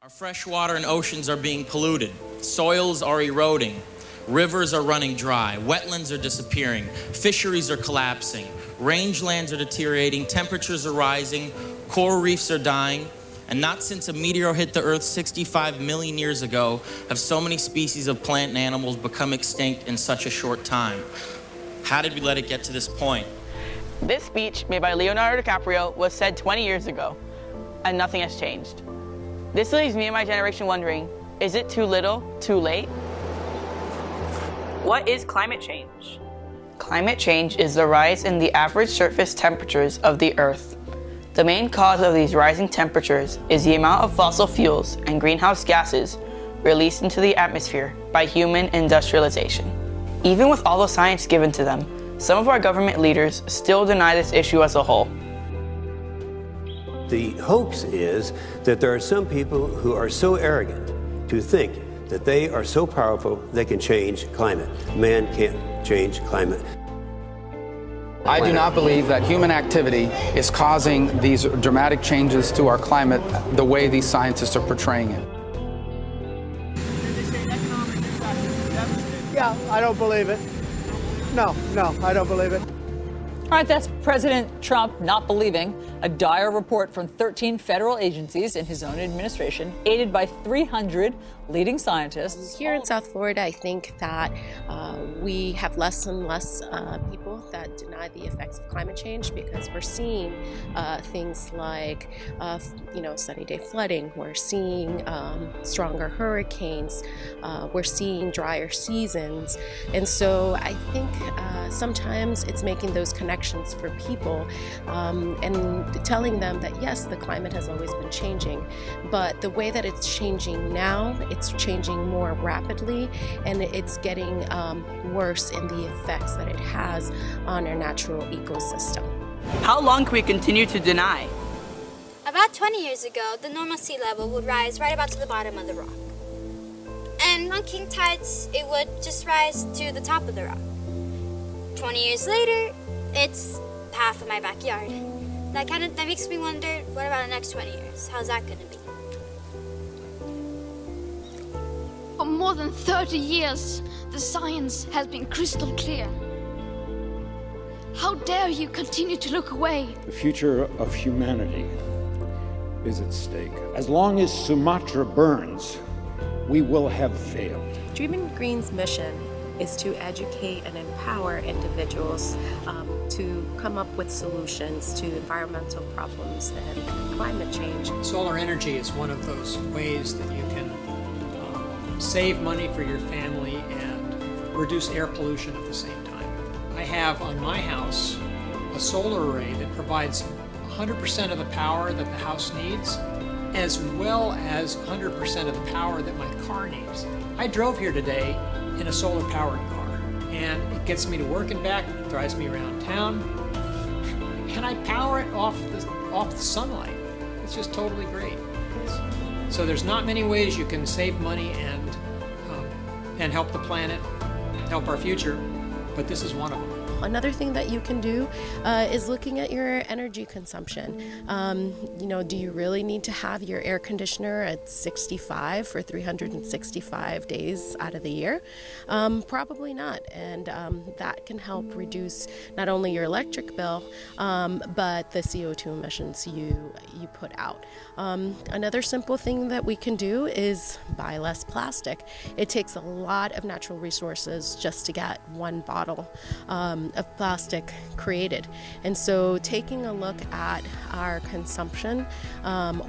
Our fresh water and oceans are being polluted. Soils are eroding. Rivers are running dry. Wetlands are disappearing. Fisheries are collapsing. Rangelands are deteriorating. Temperatures are rising. Coral reefs are dying. And not since a meteor hit the Earth 65 million years ago have so many species of plant and animals become extinct in such a short time. How did we let it get to this point? This speech made by Leonardo DiCaprio was said 20 years ago, and nothing has changed. This leaves me and my generation wondering, is it too little, too late? What is climate change? Climate change is the rise in the average surface temperatures of the Earth. The main cause of these rising temperatures is the amount of fossil fuels and greenhouse gases released into the atmosphere by human industrialization. Even with all the science given to them, some of our government leaders still deny this issue as a whole. The hoax is that there are some people who are so arrogant to think that they are so powerful they can change climate. Man can't change climate. I do not believe that human activity is causing these dramatic changes to our climate the way these scientists are portraying it. Yeah, I don't believe it. No, I don't believe it. All right, that's President Trump not believing a dire report from 13 federal agencies in his own administration, aided by 300 leading scientists. Here in South Florida, I think that we have less and less people that deny the effects of climate change because we're seeing things like, sunny day flooding. We're seeing stronger hurricanes. We're seeing drier seasons. And so I think sometimes it's making those connections for people and telling them that, yes, the climate has always been changing, but the way that it's changing now, it's changing more rapidly, and it's getting worse in the effects that it has on our natural ecosystem. How long can we continue to deny? About 20 years ago, the normal sea level would rise right about to the bottom of the rock. And on king tides, it would just rise to the top of the rock. 20 years later, it's half of my backyard. That makes me wonder, what about the next 20 years? How's that going to be? For more than 30 years, the science has been crystal clear. How dare you continue to look away? The future of humanity is at stake. As long as Sumatra burns, we will have failed. Dreaming Green's mission is to educate and empower individuals to come up with solutions to environmental problems and climate change. Solar energy is one of those ways that you can save money for your family and reduce air pollution at the same time. I have on my house a solar array that provides 100% of the power that the house needs, as well as 100% of the power that my car needs. I drove here today in a solar-powered car, and it gets me to work and back, drives me around town, and I power it off the sunlight. It's just totally great. So there's not many ways you can save money and help the planet, help our future, but this is one of them. Another thing that you can do is looking at your energy consumption. Do you really need to have your air conditioner at 65 for 365 days out of the year? Probably not. And that can help reduce not only your electric bill, but the CO2 emissions you put out. Another simple thing that we can do is buy less plastic. It takes a lot of natural resources just to get one bottle of plastic created. And so taking a look at our consumption,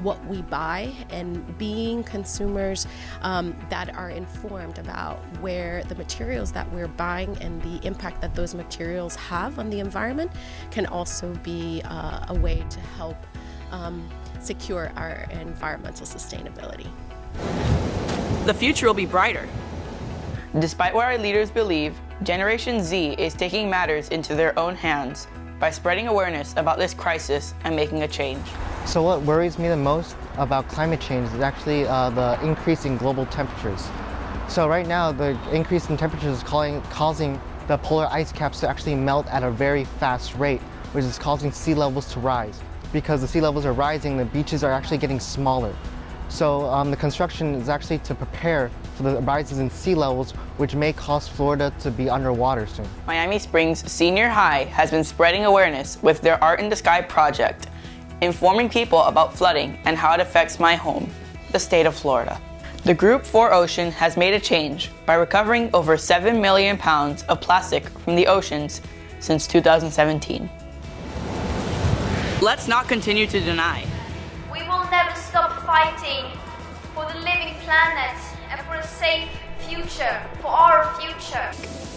what we buy, and being consumers that are informed about where the materials that we're buying and the impact that those materials have on the environment can also be a way to help secure our environmental sustainability. The future will be brighter. Despite what our leaders believe, Generation Z is taking matters into their own hands by spreading awareness about this crisis and making a change. So what worries me the most about climate change is actually the increase in global temperatures. So right now, the increase in temperatures is causing the polar ice caps to actually melt at a very fast rate, which is causing sea levels to rise. Because the sea levels are rising, the beaches are actually getting smaller. So the construction is actually to prepare for the rises in sea levels, which may cause Florida to be underwater soon. Miami Springs Senior High has been spreading awareness with their Art in the Sky project, informing people about flooding and how it affects my home, the state of Florida. The Group 4 Ocean has made a change by recovering over 7 million pounds of plastic from the oceans since 2017. Let's not continue to deny. We will never stop fighting for the living planet and for a safe future, for our future.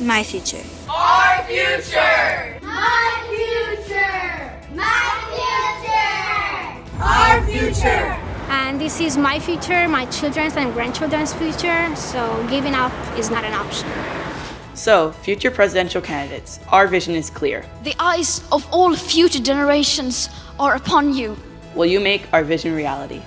My future. Our future! My future! My future! Our future! And this is my future, my children's and grandchildren's future, so giving up is not an option. So, future presidential candidates, our vision is clear. The eyes of all future generations are upon you. Will you make our vision reality?